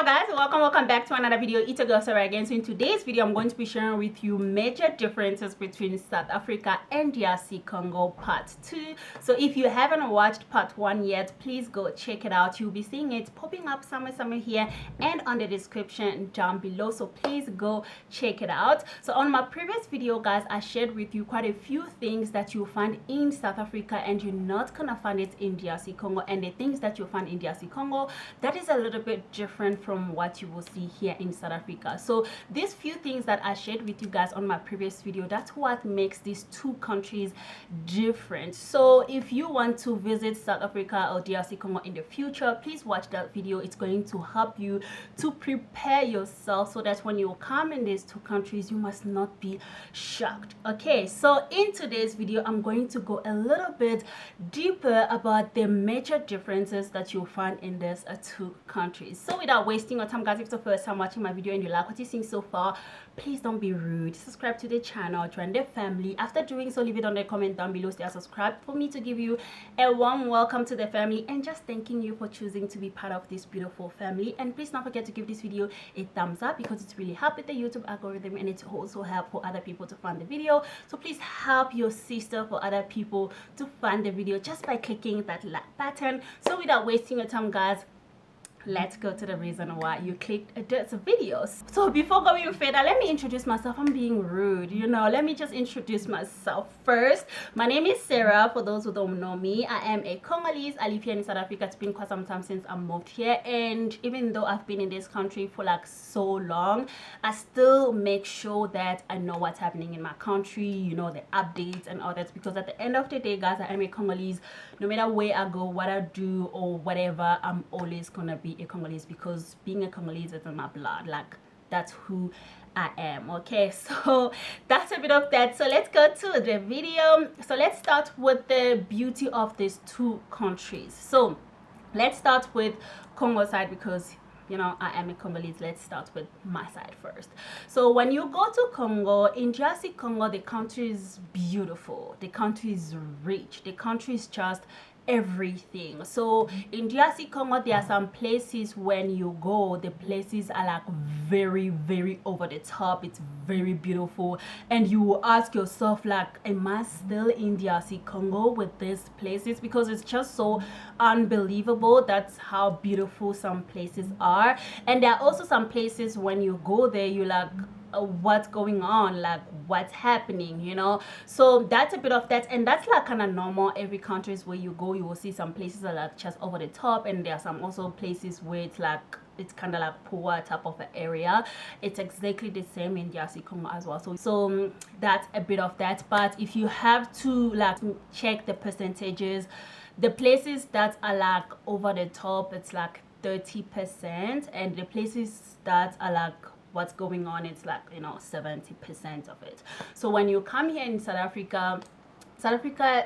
guys, welcome back to another video. It's a girl Sarah again. So in today's video I'm going to be sharing with you major differences between South Africa and DRC Congo part 2. So if you haven't watched part 1 yet, please go check it out. You'll be seeing it popping up somewhere here and on the description down below, so please go check it out. So on my previous video guys, I shared with you quite a few things that you'll find in South Africa and you're not gonna find it in DRC Congo, and the things that you'll find in DRC Congo, that is a little bit different from what you will see here in South Africa. So these few things that I shared with you guys on my previous video, that's what makes these two countries different. So if you want to visit South Africa or DRC Congo in the future, please watch that video. It's going to help you to prepare yourself so that when you come in these two countries, you must not be shocked. Okay, so in today's video I'm going to go a little bit deeper about the major differences that you'll find in these two countries. So without wasting your time guys, if it's the first time watching my video and you like what you've seen so far, please don't be rude, subscribe to the channel, join the family. After doing so, leave it on the comment down below, stay subscribed for me to give you a warm welcome to the family and just thanking you for choosing to be part of this beautiful family. And please don't forget to give this video a thumbs up because it's really helped with the YouTube algorithm and it's also help for other people to find the video. So please help your sister for other people to find the video just by clicking that like button. So without wasting your time guys, let's go to the reason why you clicked this videos. So before going further, let me introduce myself. I'm being rude, you know. Let me just introduce myself first. My name is Sarah. For those who don't know me, I am a Congolese. I live here in South Africa. It's been quite some time since I moved here, and even though I've been in this country for like so long, I still make sure that I know what's happening in my country, you know, the updates and all that, because at the end of the day guys, I am a Congolese. No matter where I go, what I do or whatever, I'm always gonna be a Congolese, because being a Congolese is in my blood. Like, that's who I am. Okay, so that's a bit of that. So let's go to the video. So let's start with the beauty of these two countries. So let's start with Congo side because, you know, I am a Congolese. Let's start with my side first. So when you go to Congo, in DRC Congo, the country is beautiful, the country is rich, the country is just everything. So in DRC Congo, there are some places when you go, the places are like very over the top. It's very beautiful, and you will ask yourself like, am I still in DRC Congo with these places? Because it's just so unbelievable. That's how beautiful some places are. And there are also some places when you go there, you like, what's going on, like what's happening, you know. So that's a bit of that, and that's like kind of normal. Every countries where you go, you will see some places are like just over the top, and there are some also places where it's like, it's kind of like poor type of an area. It's exactly the same in DRC Congo as well. So that's a bit of that. But if you have to like check the percentages, the places that are like over the top, it's like 30%, and the places that are like what's going on, it's like, you know, 70% of it. So when you come here in South Africa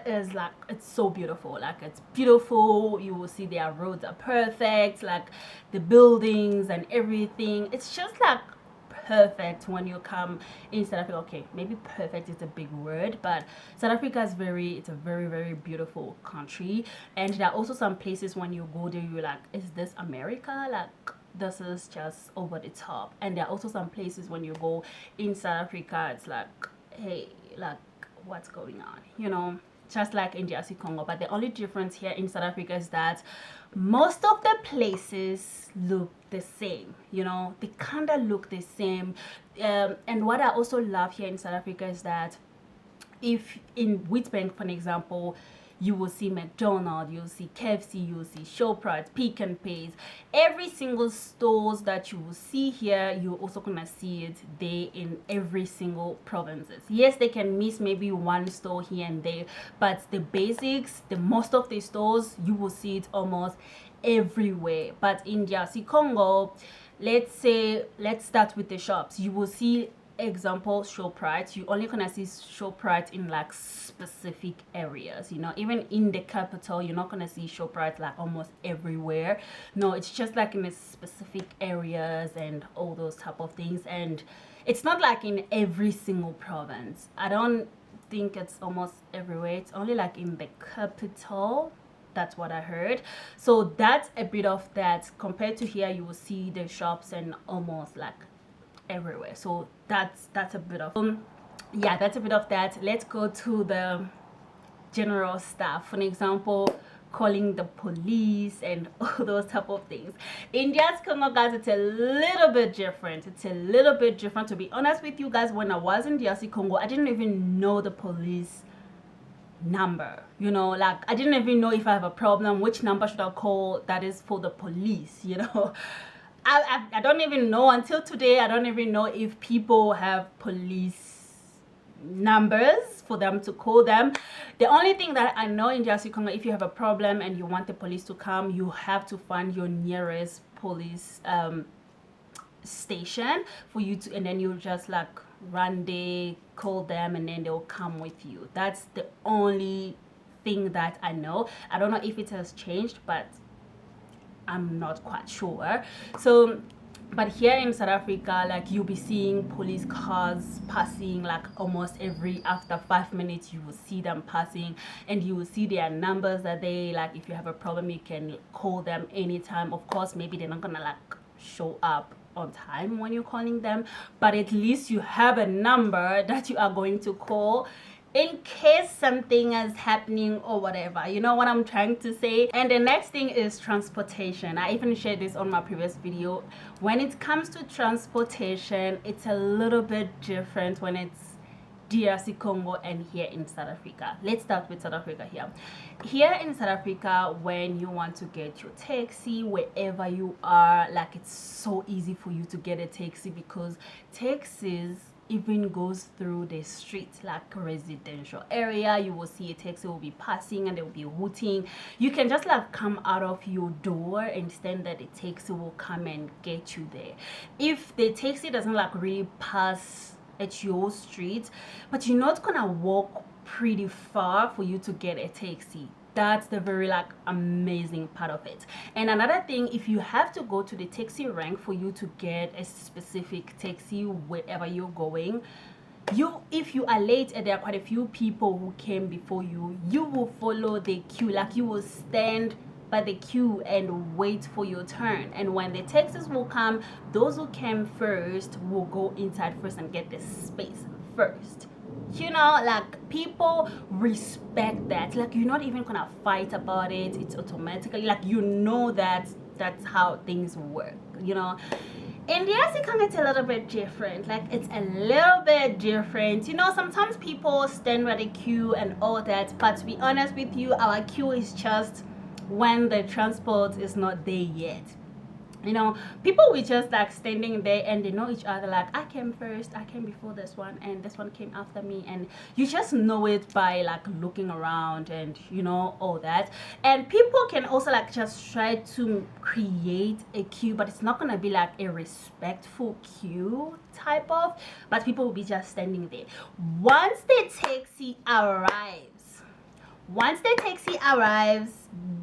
is like, it's so beautiful. Like, it's beautiful. You will see their roads are perfect, like the buildings and everything. It's just like perfect when you come in South Africa. Okay, maybe perfect is a big word, but South Africa is it's a very beautiful country. And there are also some places when you go there, you're like, is this America? Like, this is just over the top. And there are also some places when you go in South Africa, it's like, hey, like, what's going on, you know, just like in DRC Congo. But the only difference here in South Africa is that most of the places look the same, you know, they kind of look the same. And what I also love here in South Africa is that if in Witbank, for example, you will see McDonald's, you'll see KFC, you'll see Shoprite, Pick and Pays. Every single stores that you will see here, you're also gonna see it there in every single provinces. Yes, they can miss maybe one store here and there, but the basics, the most of the stores, you will see it almost everywhere. But in DRC Congo, let's start with the shops. You will see, example, Shoprite. You only gonna see Shoprite in like specific areas, you know. Even in the capital, you're not gonna see Shoprite like almost everywhere. No, it's just like in the specific areas and all those type of things. And it's not like in every single province. I don't think it's almost everywhere. It's only like in the capital That's what I heard. So that's a bit of that. Compared to here, you will see the shops and almost like everywhere. So that's a bit of yeah, that's a bit of that. Let's go to the general stuff. For example, calling the police and all those type of things. India's Congo, guys, it's a little bit different. It's a little bit different. To be honest with you guys, when I was in DRC Congo, I didn't even know the police number. You know, like I didn't even know if I have a problem, which number should I call that is for the police, you know. I don't even know until today. I don't even know if people have police numbers for them to call them. The only thing that I know in DRC Congo, if you have a problem and you want the police to come, you have to find your nearest police station for you to, and then you just like run there, call them, and then they'll come with you. That's the only thing that I know. I don't know if it has changed, but I'm not quite sure. So but here in South Africa, like you'll be seeing police cars passing like almost after 5 minutes. You will see them passing, and you will see their numbers that they like. If you have a problem, you can call them anytime. Of course, maybe they're not gonna like show up on time when you're calling them, but at least you have a number that you are going to call in case something is happening or whatever. You know what I'm trying to say? And the next thing is transportation. I even shared this on my previous video. When it comes to transportation, it's a little bit different when it's DRC Congo and here in South Africa. Let's start with South Africa here. Here in South Africa, when you want to get your taxi wherever you are, like it's so easy for you to get a taxi because taxis even goes through the street, like a residential area. You will see a taxi will be passing and they will be hooting. You can just like come out of your door and stand that the taxi will come and get you there. If the taxi doesn't like really pass at your street, but you're not gonna walk pretty far for you to get a taxi. That's the very like amazing part of it. And another thing, if you have to go to the taxi rank for you to get a specific taxi wherever you're going, if you are late and there are quite a few people who came before you, you will follow the queue. Like you will stand by the queue and wait for your turn, and when the taxis will come, those who came first will go inside first and get the space first. You know, like people respect that. Like you're not even gonna fight about it. It's automatically like you know that that's how things work, you know. In the DRC Congo, it's a little bit different. Like it's a little bit different, you know. Sometimes people stand by the queue and all that, but to be honest with you, our queue is just when the transport is not there yet. You know, people were just like standing there and they know each other, like I came first, I came before this one, and this one came after me, and you just know it by like looking around and you know all that. And people can also like just try to create a queue, but it's not gonna be like a respectful queue type of, but people will be just standing there. Once the taxi arrives,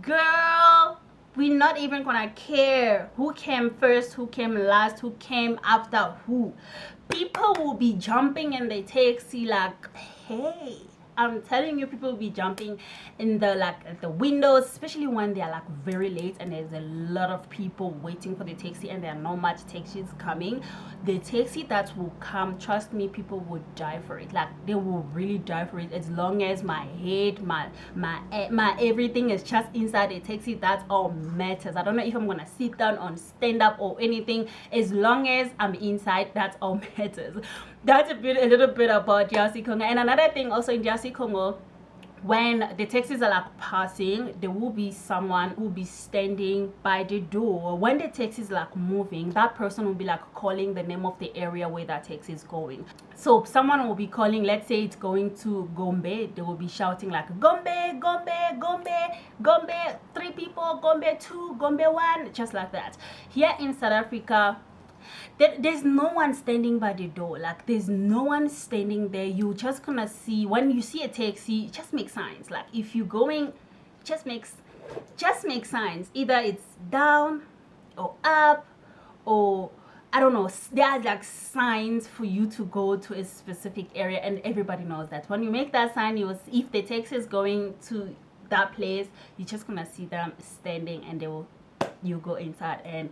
girl, we're not even gonna care who came first, who came last, who came after who. People will be jumping in the taxi like, hey, I'm telling you, people will be jumping in the like at the windows, especially when they're like very late and there's a lot of people waiting for the taxi and there are not much taxis coming. The taxi that will come, trust me, people will die for it. Like they will really die for it. As long as my head, my everything is just inside the taxi, that's all matters. I don't know if I'm gonna sit down or stand up or anything. As long as I'm inside, that's all matters. That's a little bit about DRC Congo. And another thing also in DRC Congo, when the taxis are like passing, there will be someone who will be standing by the door. When the taxi is like moving, that person will be like calling the name of the area where that taxi is going. So someone will be calling, let's say it's going to Gombe, they will be shouting like Gombe, Gombe, Gombe, Gombe, 3 people, Gombe 2, Gombe 1, just like that. Here in South Africa, there's no one standing by the door. Like there's no one standing there. You just gonna see, when you see a taxi, just make signs. Like if you're going, just make signs. Either it's down or up, or I don't know. There are like signs for you to go to a specific area, and everybody knows that when you make that sign, you will see if the taxi is going to that place, you're just gonna see them standing, and you go inside, and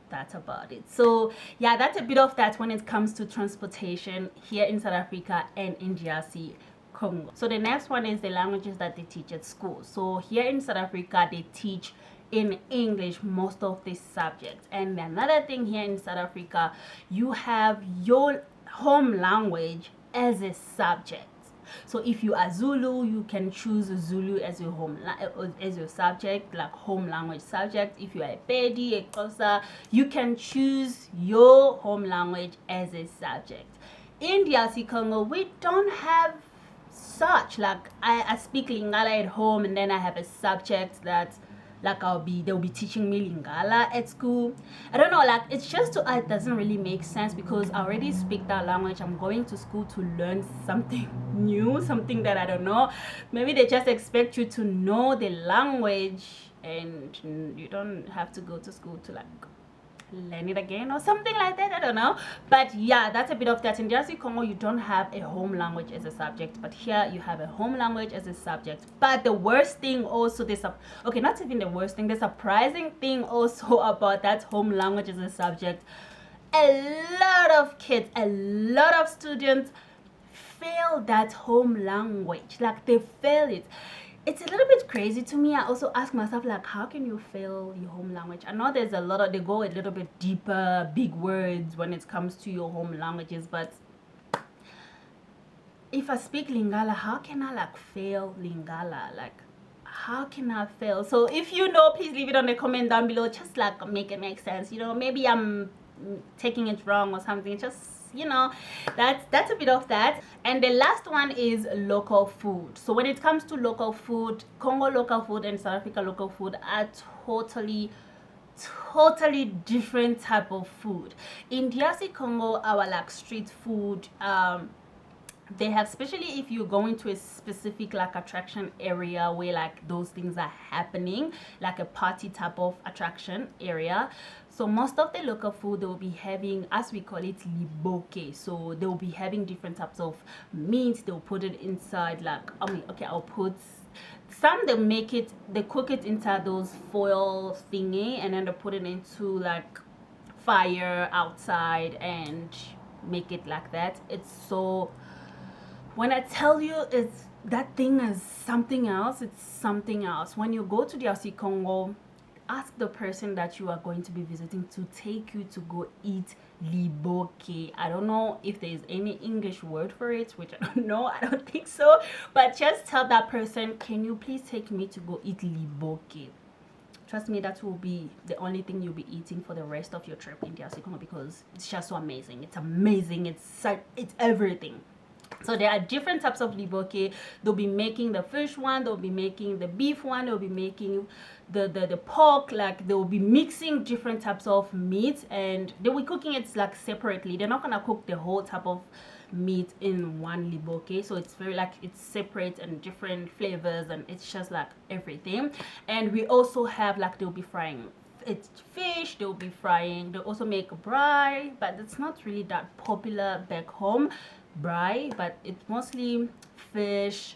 that's about it. So yeah, that's a bit of that when it comes to transportation here in South Africa and in DRC Congo. So the next one is the languages that they teach at school. So here in South Africa, they teach in English most of these subjects. And another thing, here in South Africa, you have your home language as a subject. So if you are Zulu, you can choose Zulu as your as your subject, like home language subject. If you are a Pedi, a Xhosa, you can choose your home language as a subject. In DRC Congo, we don't have such, like I speak Lingala at home, and then I have a subject that, like, they'll be teaching me Lingala at school. I don't know, like, it's just, to us, it doesn't really make sense, because I already speak that language. I'm going to school to learn something new, something that I don't know. Maybe they just expect you to know the language, and you don't have to go to school to, like, learn it again or something like that. I don't know, but yeah, that's a bit of that. In DRC Congo, you don't have a home language as a subject, but here you have a home language as a subject. But the worst thing also, okay, not even the worst thing, the surprising thing also about that home language as a subject, a lot of kids, a lot of students fail that home language. Like, they fail it. It's a little bit crazy to me. I also ask myself, like, how can you fail your home language? I know there's a lot of, they go a little bit deeper, big words when it comes to your home languages, but if I speak Lingala, how can I, like, fail Lingala? Like, how can I fail? So if you know, please leave it on the comment down below. Just, like, make it make sense. You know, maybe I'm taking it wrong or something. Just, you know, that's a bit of that. And the last one is local food. So when it comes to local food, Congo local food and South Africa local food are totally different type of food. In DRC Congo, our, like, street food, they have, especially if you're going to a specific, like, attraction area where, like, those things are happening, like a party type of attraction area. So most of the local food, they will be having, as we call it, liboke. So they will be having different types of meat. They'll put it inside, like, I mean, okay, I'll put some, they cook it inside those foil thingy, and then they put it into, like, fire outside and make it like that. It's so, when I tell you, it's, that thing is something else. It's something else. When you go to DRC Congo, ask the person that you are going to be visiting to take you to go eat liboke. I don't know if there is any English word for it, which I don't know. I don't think so. But just tell that person, can you please take me to go eat liboke? Trust me, that will be the only thing you'll be eating for the rest of your trip in DRC Congo, because it's just so amazing. It's amazing. It's everything. So there are different types of liboke. They'll be making the fish one, they'll be making the beef one, they'll be making the pork. Like, they'll be mixing different types of meat, and they'll be cooking it, like, separately. They're not gonna cook the whole type of meat in one liboke. So it's very, like, it's separate and different flavors, and it's just, like, everything. And we also have, like, they'll be frying it's fish, they'll be frying. They also make braai, but it's not really that popular back home, braai, but it's mostly fish,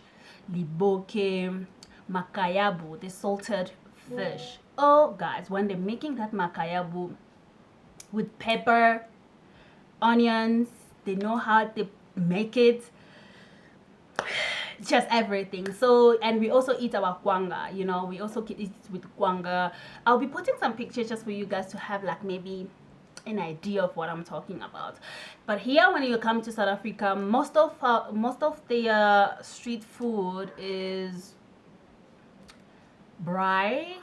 liboke, makayabu, the salted fish. Oh guys, when they're making that makayabu with pepper, onions, they know how to make it. Just everything. So, and we also eat our kwanga, you know, we also eat with kwanga. I'll be putting some pictures just for you guys to have, like, maybe an idea of what I'm talking about. But here, when you come to South Africa, most of the street food is braai.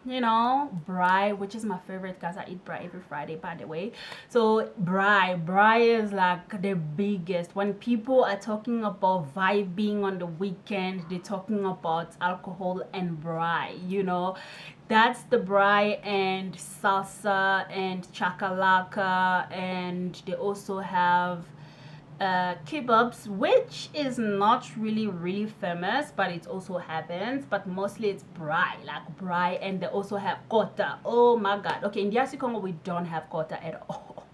You know, braai, which is my favorite, guys. I eat braai every Friday, by the way. So braai is, like, the biggest. When people are talking about vibing on the weekend, they're talking about alcohol and braai, you know. That's the braai, and salsa and chakalaka, and they also have kebabs, which is not really famous, but it also happens. But mostly it's braai, like braai. And they also have kota. Oh my god. Okay, in DRC Congo, we don't have kota at all.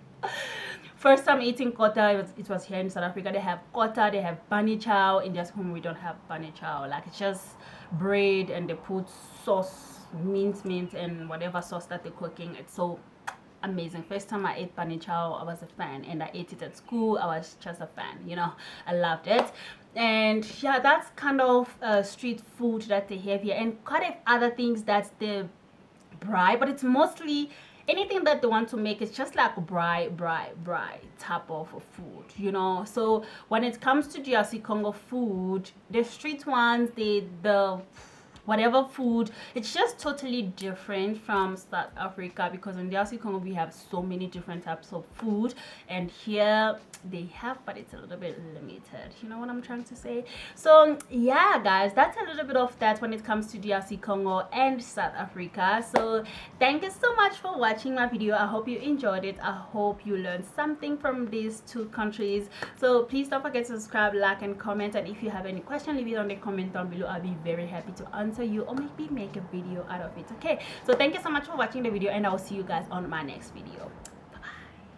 First time eating kota, it was here in South Africa. They have kota, they have bani chow. In DRC Congo, we don't have bani chow. Like, it's just bread and they put sauce, mint and whatever sauce that they're cooking. It's so amazing. First time I ate panichao, I was a fan, and I ate it at school. I was just a fan, you know. I loved it. And yeah, that's kind of street food that they have here, and quite a other things that they braai, but it's mostly anything that they want to make. It's just like braai type of food, you know. So when it comes to DRC Congo food, the street ones, the whatever food, it's just totally different from South Africa, because in DRC Congo we have so many different types of food, and here they have, but it's a little bit limited, you know what I'm trying to say. So yeah guys, that's a little bit of that when it comes to DRC Congo and South Africa. So thank you so much for watching my video. I hope you enjoyed it. I hope you learned something from these two countries. So please don't forget to subscribe, like and comment, and if you have any question, leave it on the comment down below. I'll be very happy to answer you or maybe make a video out of it. Okay, so thank you so much for watching the video, and I will see you guys on my next video.